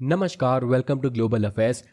नमस्कार, welcome to global affairs.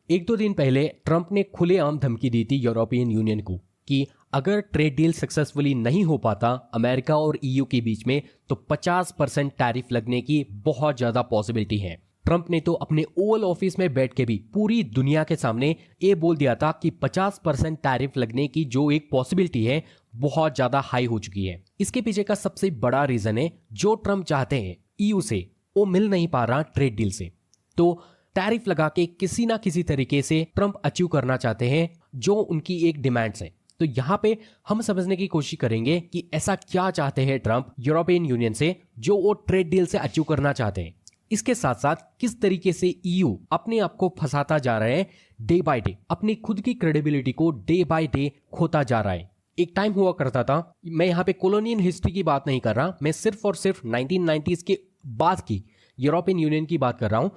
एक दो दिन पहले ट्रंप ने खुलेआम धमकी दी थी यूरोपियन यूनियन को कि अगर ट्रेड डील सक्सेसफुली नहीं हो पाता अमेरिका और ईयू के बीच में तो 50% टैरिफ लगने की बहुत ज्यादा पॉसिबिलिटी है। ट्रंप ने तो अपने ओवल ऑफिस में बैठ के भी पूरी दुनिया के सामने ये बोल दिया था कि 50% टैरिफ लगने की जो एक पॉसिबिलिटी है बहुत ज्यादा हाई हो चुकी है। इसके पीछे का सबसे बड़ा रीजन है जो ट्रंप चाहते हैं ईयू से वो मिल नहीं पा रहा ट्रेड डील से, तो टैरिफ लगा के किसी ना किसी तरीके से ट्रंप अचीव करना चाहते हैं जो उनकी एक डिमांड्स है। तो यहाँ पे हम समझने की कोशिश करेंगे कि ऐसा क्या चाहते हैं ट्रंप यूरोपियन यूनियन से जो वो ट्रेड डील से अचीव करना चाहते हैं। इसके साथ साथ किस तरीके से ईयू अपने आप को फंसाता जा रहा है, डे बाय डे अपनी खुद की क्रेडिबिलिटी को डे बाय डे खोता जा रहा है। एक टाइम हुआ करता था, मैं यहाँ पे कॉलोनियल हिस्ट्री की बात नहीं कर रहा, मैं सिर्फ और सिर्फ 1990s के बाद की यूरोपियन यूनियन की बात कर रहा हूँ।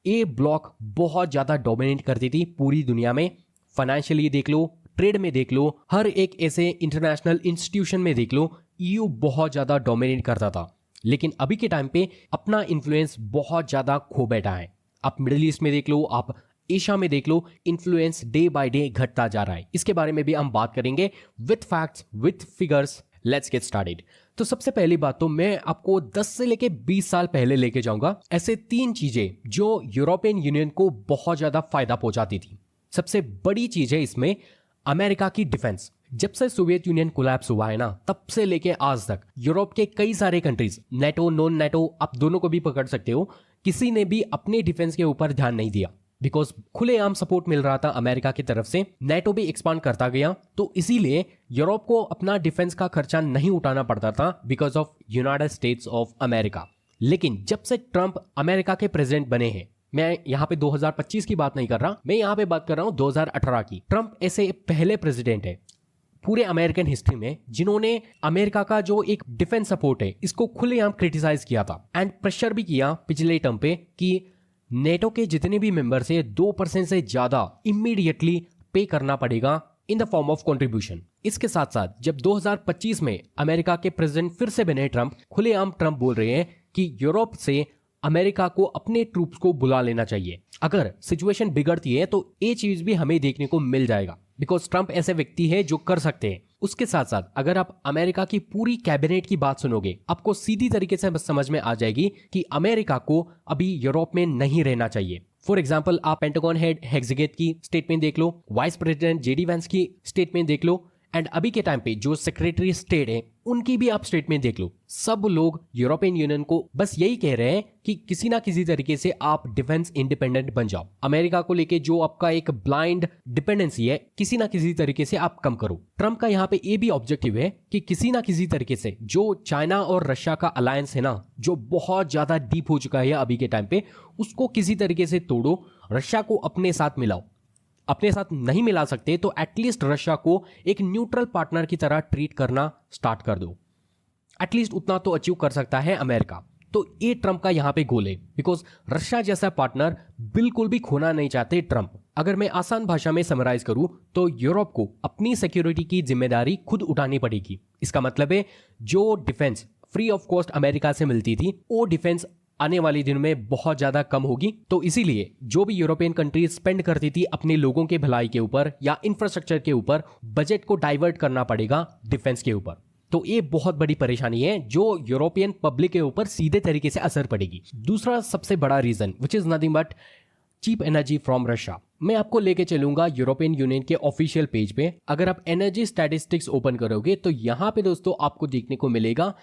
ये ब्लॉक बहुत ज्यादा डोमिनेट करती थी पूरी दुनिया में। फाइनेंशियली देख लो, ट्रेड में देख लो, हर एक ऐसे इंटरनेशनल इंस्टीट्यूशन में देख लो, ईयू बहुत ज्यादा डोमिनेट करता था। लेकिन अभी के टाइम पे अपना इन्फ्लुएंस बहुत ज्यादा खो बैठा है। आप मिडिल ईस्ट में देख लो, आप एशिया में देख लो, इन्फ्लुएंस डे बाय डे घटता जा रहा है। इसके बारे में भी हम बात करेंगे with facts, with figures. Let's get started. तो सबसे पहली बात तो मैं आपको 10 से लेके 20 साल पहले लेके जाऊंगा, ऐसे 3 चीजें जो यूरोपियन यूनियन को बहुत ज्यादा फायदा पहुंचाती थी। सबसे बड़ी चीज है इसमें अमेरिका की डिफेंस। जब से सोवियत यूनियन कोलैप्स हुआ है ना, तब से लेके आज तक यूरोप के कई सारे कंट्रीज, नेटो नॉन नेटो आप दोनों को भी पकड़ सकते हो, किसी ने भी अपने डिफेंस के ऊपर ध्यान नहीं दिया बिकॉज खुलेआम सपोर्ट मिल रहा था अमेरिका की तरफ से। नेटो भी एक्सपांड करता गया, तो इसीलिए यूरोप को अपना डिफेंस का खर्चा नहीं उठाना पड़ता था because of United states of America. लेकिन जब से ट्रंप अमेरिका के प्रेसिडेंट बने हैं, मैं यहाँ पे 2025 की बात नहीं कर रहा, मैं यहाँ पे बात कर रहा हूँ 2018 की। ट्रंप ऐसे पहले प्रेसिडेंट है पूरे अमेरिकन हिस्ट्री में जिन्होंने अमेरिका का जो एक डिफेंस सपोर्ट है इसको खुलेआम क्रिटिसाइज किया था एंड प्रेशर भी किया पिछले टर्म पे कि नेटो के जितने भी मेंबर्स है 2% से ज्यादा इमीडिएटली पे करना पड़ेगा in the form of contribution. इसके साथ साथ जब 2025 में अमेरिका के प्रेसिडेंट फिर से बने ट्रंप, खुलेआम ट्रंप बोल रहे हैं कि यूरोप से अमेरिका को अपने ट्रूप्स को बुला लेना चाहिए। अगर सिचुएशन बिगड़ती है तो ये चीज भी हमें देखने को मिल जाएगा बिकॉज ट्रंप ऐसे व्यक्ति है जो कर सकते हैं। उसके साथ साथ अगर आप अमेरिका की पूरी कैबिनेट की बात सुनोगे, आपको सीधी तरीके से समझ में आ जाएगी कि अमेरिका को अभी यूरोप में नहीं रहना चाहिए। फॉर एग्जाम्पल आप पेंटागन हेड हेक्सेगेट की स्टेटमेंट देख लो, वाइस प्रेसिडेंट जेडी वैंस की स्टेटमेंट देख लो, एंड अभी के टाइम पे जो सेक्रेटरी स्टेट है उनकी भी आप स्टेटमेंट देख लो। सब लोग यूरोपियन यूनियन को बस यही कह रहे हैं कि किसी ना किसी तरीके से आप डिफेंस इंडिपेंडेंट बन जाओ। अमेरिका को लेके जो आपका एक ब्लाइंड डिपेंडेंसी है किसी ना किसी तरीके से आप कम करो। ट्रंप का यहाँ पे ये भी ऑब्जेक्टिव है कि किसी ना किसी तरीके से जो चाइना और रशिया का अलायंस है ना, जो बहुत ज्यादा डीप हो चुका है अभी के टाइम पे, उसको किसी तरीके से तोड़ो, रशिया को अपने साथ मिलाओ। अपने साथ नहीं मिला सकते तो एटलीस्ट रशिया को एक न्यूट्रल पार्टनर की तरह ट्रीट करना स्टार्ट कर दो। एटलीस्ट उतना तो अचीव कर सकता है अमेरिका। तो ये ट्रंप का यहाँ पे गोल है बिकॉज रशिया जैसा पार्टनर बिल्कुल भी खोना नहीं चाहते ट्रंप। अगर मैं आसान भाषा में समराइज करूं तो यूरोप को अपनी सिक्योरिटी की जिम्मेदारी खुद उठानी पड़ेगी। इसका मतलब है जो defence free of cost America से मिलती थी वो डिफेंस आने वाले दिनों में बहुत ज्यादा कम होगी। तो इसीलिए जो भी यूरोपियन कंट्रीज स्पेंड करती थी अपने लोगों के भलाई के ऊपर या इंफ्रास्ट्रक्चर के ऊपर, बजट को डाइवर्ट करना पड़ेगा डिफेंस के ऊपर। तो ये बहुत बड़ी परेशानी है जो यूरोपियन पब्लिक के ऊपर सीधे तरीके से असर पड़ेगी। दूसरा सबसे बड़ा reason which is nothing but cheap energy from Russia. मैं आपको लेके चलूंगा यूरोपियन यूनियन के ऑफिशियल पेज पे। अगर आप एनर्जी स्टैटिस्टिक्स ओपन करोगे तो यहाँ पे दोस्तों आपको देखने को मिलेगा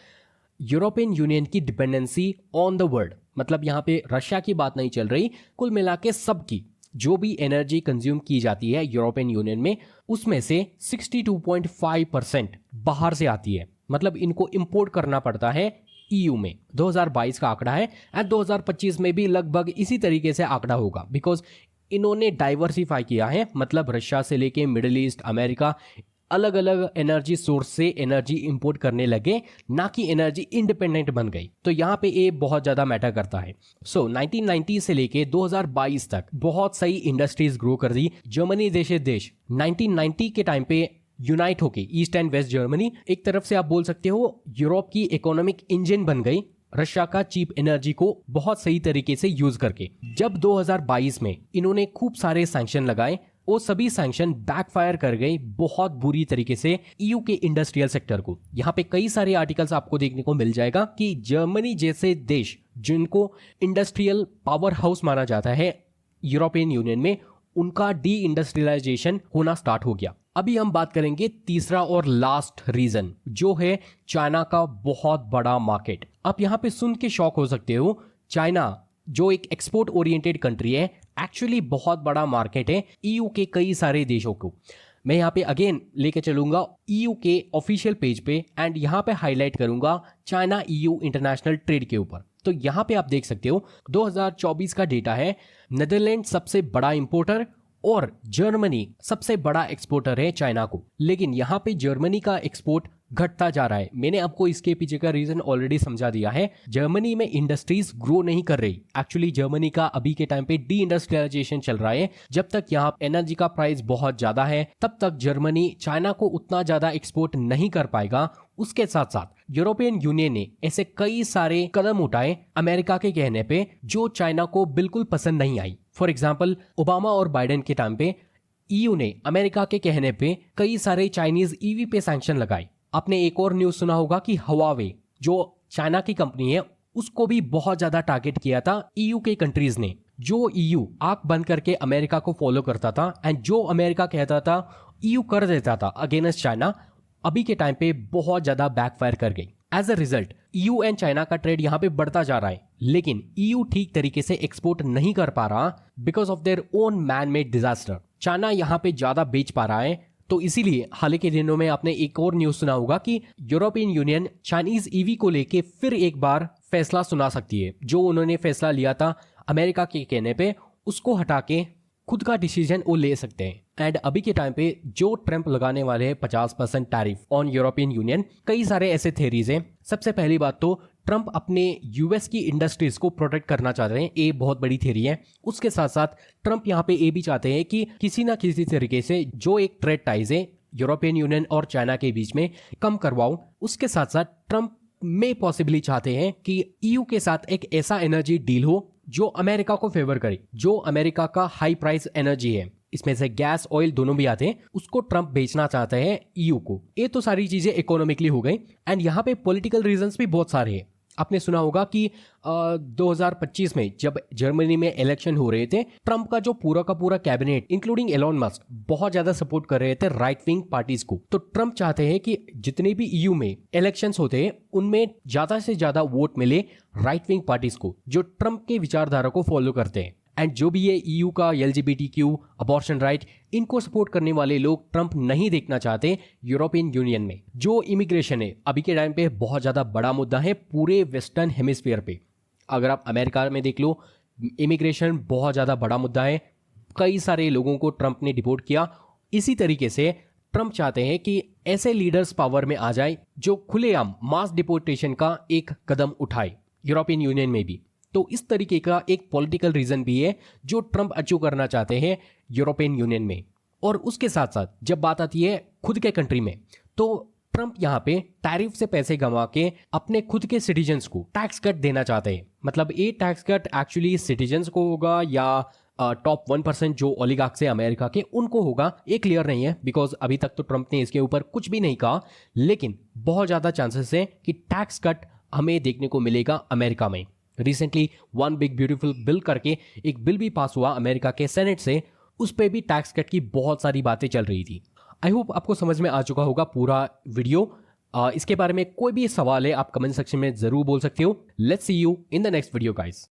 यूरोपियन यूनियन की डिपेंडेंसी ऑन द वर्ल्ड। मतलब यहाँ पे रशिया की बात नहीं चल रही, कुल मिला के सबकी जो भी एनर्जी कंज्यूम की जाती है यूरोपियन यूनियन में उसमें से 62.5% बाहर से आती है। मतलब इनको इंपोर्ट करना पड़ता है ईयू में। 2022 का आंकड़ा है एंड 2025 में भी लगभग इसी तरीके से आंकड़ा होगा बिकॉज इन्होंने डाइवर्सिफाई किया है। मतलब रशिया से लेके मिडिल ईस्ट, अमेरिका, अलग अलग एनर्जी सोर्स से एनर्जी इंपोर्ट करने लगे, ना कि एनर्जी इंडिपेंडेंट बन गई। तो यहाँ पे ये बहुत ज्यादा मैटर करता है। सो 1990 से लेके 2022 तक बहुत सही इंडस्ट्रीज ग्रो कर दी। जर्मनी जैसे देश 1990 के टाइम पे यूनाइट होके ईस्ट एंड वेस्ट जर्मनी एक तरफ से आप बोल सकते हो यूरोप की इकोनॉमिक इंजन बन गई रशिया का चीप एनर्जी को बहुत सही तरीके से यूज करके। जब 2022 में इन्होंने खूब सारे सैंक्शन लगाए, वो सभी सैंक्शन बैकफायर कर गए बहुत बुरी तरीके से ईयू के इंडस्ट्रियल सेक्टर को। यहाँ पे कई सारे आर्टिकल्स आपको देखने को मिल जाएगा कि जर्मनी जैसे देश जिनको इंडस्ट्रियल पावर हाउस माना जाता है यूरोपियन यूनियन में, उनका डी इंडस्ट्रियलाइजेशन होना स्टार्ट हो गया। अभी हम बात करेंगे तीसरा और लास्ट रीजन, जो है चाइना का बहुत बड़ा मार्केट। आप यहाँ पे सुन के शॉक हो सकते हो, चाइना जो एक एक्सपोर्ट ओरिएंटेड कंट्री है, एक्चुअली बहुत बड़ा मार्केट है ईयू के कई सारे देशों को। मैं यहाँ पे अगेन लेके चलूंगा ईयू के ऑफिशियल पेज पे एंड यहाँ पे हाईलाइट करूंगा चाइना ईयू इंटरनेशनल ट्रेड के ऊपर। तो यहाँ पे आप देख सकते हो 2024 का डेटा है, नेदरलैंड सबसे बड़ा इंपोर्टर और जर्मनी सबसे बड़ा एक्सपोर्टर है चाइना को। लेकिन यहाँ पे जर्मनी का एक्सपोर्ट घटता जा रहा है। मैंने आपको इसके पीछे का रीजन ऑलरेडी समझा दिया है। जर्मनी में इंडस्ट्रीज ग्रो नहीं कर रही। एक्चुअली जर्मनी का अभी के टाइम पे डी इंडस्ट्रियलाइजेशन चल रहा है। जब तक यहाँ एनर्जी का प्राइस बहुत ज्यादा है, तब तक जर्मनी चाइना को उतना ज्यादा एक्सपोर्ट नहीं कर पाएगा। उसके साथ साथ यूरोपियन यूनियन ने ऐसे कई सारे कदम उठाए अमेरिका के कहने पे, जो चाइना को बिल्कुल पसंद नहीं आई। फॉर एग्जाम्पल, ओबामा और बाइडेन के टाइम पे ईयू ने अमेरिका के कहने पे कई सारे चाइनीज ईवी पे सैंक्शन लगाए। आपने एक और न्यूज सुना होगा कि हवावे जो चाइना की कंपनी है, उसको भी बहुत ज्यादा टारगेट किया था ईयू के कंट्रीज ने। जो ईयू आंख बंद करके अमेरिका को फॉलो करता था एंड जो अमेरिका कहता था ईयू कर देता था अगेंस्ट चाइना, अभी के टाइम पे बहुत ज्यादा बैकफायर कर गई। As a result EU and China का ट्रेड यहाँ पे बढ़ता जा रहा है, लेकिन ईयू ठीक तरीके से एक्सपोर्ट नहीं कर पा रहा because of their own man made disaster. China यहाँ पे ज्यादा बेच पा रहा है। तो इसीलिए हाल ही के दिनों में आपने एक और न्यूज सुना होगा कि यूरोपियन यूनियन चाइनीज ईवी को लेके फिर एक बार फैसला सुना सकती है। जो उन्होंने फैसला लिया था अमेरिका के कहने पे, उसको हटा के खुद का डिसीजन वो ले सकते हैं। एंड अभी के टाइम पे जो ट्रम्प लगाने वाले हैं 50% टैरिफ ऑन यूरोपियन यूनियन, कई सारे ऐसे थेरीज हैं। सबसे पहली बात तो ट्रम्प अपने यूएस की इंडस्ट्रीज को प्रोटेक्ट करना चाहते हैं, ये बहुत बड़ी थेरी है। उसके साथ साथ ट्रम्प यहाँ पे ये भी चाहते हैं कि किसी ना किसी तरीके से जो एक ट्रेड टाइज है यूरोपियन यूनियन और चाइना के बीच में कम करवाओ। उसके साथ साथ ट्रम्प में पॉसिबली चाहते हैं कि ईयू के साथ एक ऐसा एनर्जी डील हो जो अमेरिका को फेवर करे। जो अमेरिका का हाई प्राइस एनर्जी है, इसमें से गैस ऑयल दोनों भी आते हैं, उसको ट्रम्प बेचना चाहते हैं ईयू को। ये तो सारी चीजें इकोनॉमिकली हो गई एंड यहाँ पे पॉलिटिकल रीजंस भी बहुत सारे हैं। आपने सुना होगा कि 2025 में जब जर्मनी में इलेक्शन हो रहे थे, ट्रम्प का जो पूरा का पूरा कैबिनेट इंक्लूडिंग एलोन मस्क बहुत ज्यादा सपोर्ट कर रहे थे राइट विंग पार्टीज को। तो ट्रम्प चाहते हैं कि जितने भी ईयू में इलेक्शंस होते हैं उनमें ज्यादा से ज्यादा वोट मिले राइट विंग पार्टीज को, जो ट्रम्प के विचारधारा को फॉलो करते हैं। एंड जो भी ये ईयू का LGBTQ, अबॉर्शन राइट, इनको सपोर्ट करने वाले लोग ट्रम्प नहीं देखना चाहते यूरोपियन यूनियन में। जो इमिग्रेशन है अभी के टाइम पे बहुत ज़्यादा बड़ा मुद्दा है पूरे वेस्टर्न हेमिस्फीयर पे। अगर आप अमेरिका में देख लो, इमिग्रेशन बहुत ज़्यादा बड़ा मुद्दा है। कई सारे लोगों को ट्रम्प ने डिपोर्ट किया। इसी तरीके से ट्रम्प चाहते हैं कि ऐसे लीडर्स पावर में आ जाए जो खुलेआम मास डिपोर्टेशन का एक कदम उठाए यूरोपियन यूनियन में भी। तो इस तरीके का एक पॉलिटिकल रीजन भी है जो ट्रम्प अचीव करना चाहते हैं यूरोपियन यूनियन में। और उसके साथ साथ जब बात आती है खुद के कंट्री में, तो ट्रम्प यहाँ पे टैरिफ से पैसे कमा के अपने खुद के सिटीजन्स को टैक्स कट देना चाहते हैं। मतलब ये टैक्स कट एक्चुअली सिटीजन्स को होगा या टॉप 1% जो ओलिगार्क्स है अमेरिका के, उनको होगा, ये क्लियर नहीं है बिकॉज अभी तक तो ट्रम्प ने इसके ऊपर कुछ भी नहीं कहा। लेकिन बहुत ज़्यादा चांसेस है कि टैक्स कट हमें देखने को मिलेगा अमेरिका में। Recently one big beautiful bill करके एक बिल भी पास हुआ अमेरिका के सेनेट से, उस पर भी टैक्स कट की बहुत सारी बातें चल रही थी। आई होप आपको समझ में आ चुका होगा पूरा वीडियो। इसके बारे में कोई भी सवाल है आप कमेंट सेक्शन में जरूर बोल सकते हो। Let's see you in the next video guys.